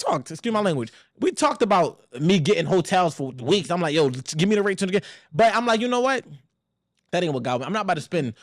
talked. Excuse my language. We talked about me getting hotels for weeks. I'm like, yo, give me the rate to get. But I'm like, you know what? That ain't what got me. I'm not about to spend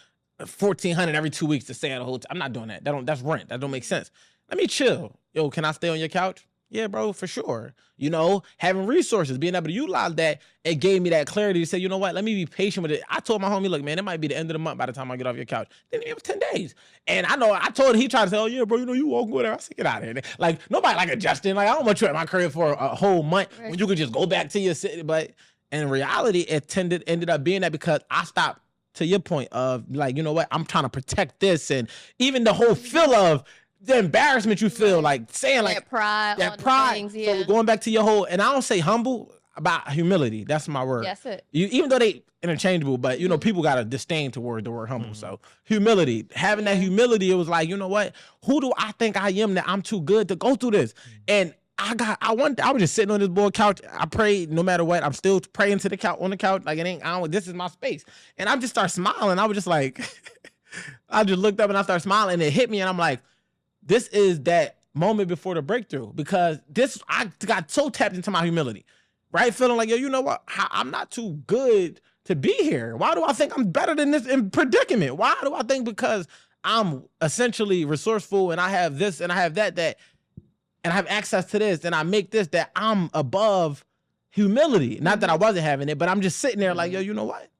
$1,400 every 2 weeks to stay at a hotel. I'm not doing that. That's rent. That don't make sense. Let me chill. Yo, can I stay on your couch? Yeah, bro, for sure. You know, having resources, being able to utilize that, it gave me that clarity to say, you know what, let me be patient with it. I told my homie, look, man, it might be the end of the month by the time I get off your couch. Then it was 10 days. And I told him, he tried to say, oh, yeah, bro, you know, you walk whatever. I said, get out of here. Like, nobody like adjusting. Like, I don't want you at my crib for a whole month when you could just go back to your city. But in reality, it ended up being that because I stopped, to your point of, like, you know what, I'm trying to protect this. And even the whole feel of the embarrassment you feel, like saying like that pride. Things, yeah. So going back to your whole, and I don't say humble, about humility. That's my word. That's it. Even though they interchangeable, but you know, people got a disdain toward the word humble. So humility, having that humility, it was like, you know what? Who do I think I am that I'm too good to go through this? And I was just sitting on this boy couch. I prayed no matter what. I'm still praying to the couch on the couch. Like this is my space. And I just start smiling. I was just like, I just looked up and I started smiling and it hit me. And I'm like, this is that moment before the breakthrough, because I got so tapped into my humility, right? Feeling like, yo, you know what? I'm not too good to be here. Why do I think I'm better than this in predicament? Why do I think because I'm essentially resourceful and I have this and I have that, and I have access to this and I make this, that I'm above humility? Not that I wasn't having it, but I'm just sitting there like, yo, you know what?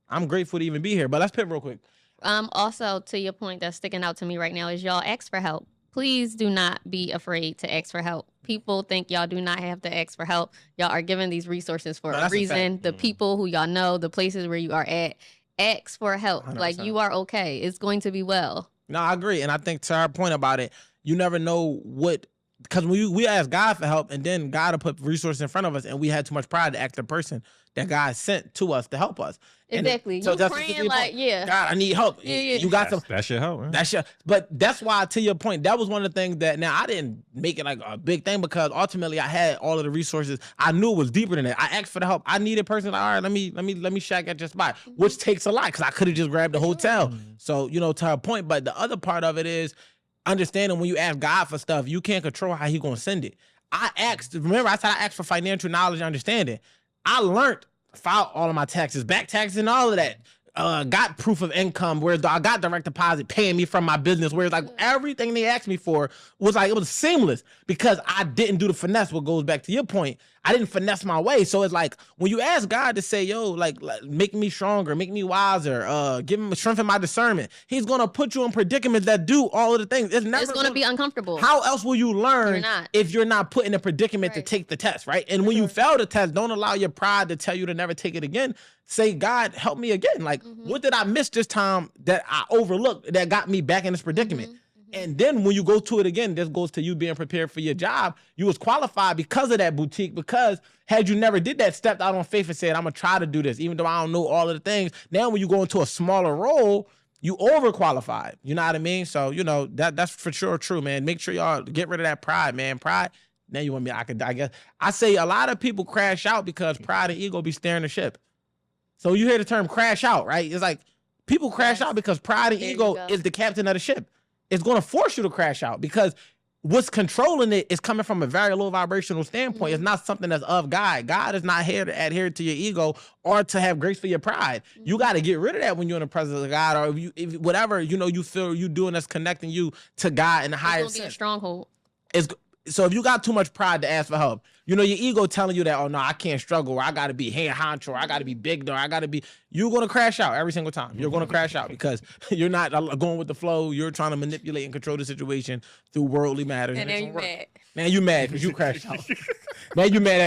I'm grateful to even be here. But let's pivot real quick. Also, to your point that's sticking out to me right now is y'all ask for help. Please do not be afraid to ask for help. People think y'all do not have to ask for help. Y'all are given these resources for a reason. The people who y'all know, the places where you are at, ask for help. 100%. Like, you are okay. It's going to be well. No, I agree. And I think to her point about it, you never know what, because we ask God for help and then God will put resources in front of us and we had too much pride to ask the person that God sent to us to help us. Exactly. So you praying like, yeah. God, I need help. Yeah. You got some. That's your help, man. But that's why, to your point, that was one of the things that, now I didn't make it like a big thing because ultimately I had all of the resources. I knew it was deeper than that. I asked for the help. I needed a person like, all right, let me shack at your spot, which takes a lot because I could have just grabbed the hotel. So, you know, to her point, but the other part of it is understanding when you ask God for stuff, you can't control how He gonna send it. Remember I said I asked for financial knowledge and understanding. I learned, filed all of my taxes, back taxes and all of that. Got proof of income, whereas I got direct deposit paying me from my business, whereas like everything they asked me for was like, it was seamless because I didn't do the finesse. What goes back to your point, I didn't finesse my way. So it's like when you ask God to say, yo, like make me stronger, make me wiser, give him strengthen my discernment, He's gonna put you in predicaments that do all of the things. It's gonna be uncomfortable. How else will you learn if you're not put in a predicament to take the test, right? And when you fail the test, don't allow your pride to tell you to never take it again. Say, God, help me again. Like, what did I miss this time that I overlooked that got me back in this predicament? And then when you go to it again, this goes to you being prepared for your job. You was qualified because of that boutique, because had you never did that, stepped out on faith and said, I'm going to try to do this, even though I don't know all of the things. Now, when you go into a smaller role, you overqualified. You know what I mean? So, you know, that's for sure true, man. Make sure y'all get rid of that pride, man. Pride. Now you want me, I guess. I say a lot of people crash out because pride and ego be steering the ship. So you hear the term crash out, right? It's like people crash out because pride and ego is the captain of the ship. It's going to force you to crash out because what's controlling it is coming from a very low vibrational standpoint. It's not something that's of God. God is not here to adhere to your ego or to have grace for your pride. You got to get rid of that when you're in the presence of God, or if whatever, you know, you feel you doing that's connecting you to God in the higher sense. It's going to be a stronghold. So if you got too much pride to ask for help, you know, your ego telling you that, oh, no, I can't struggle, or I got to be head honcho, or I got to be big, or you're going to crash out every single time. You're going to crash out because you're not going with the flow. You're trying to manipulate and control the situation through worldly matters. And then you're mad. Man, you mad because you crashed out. Man, you mad at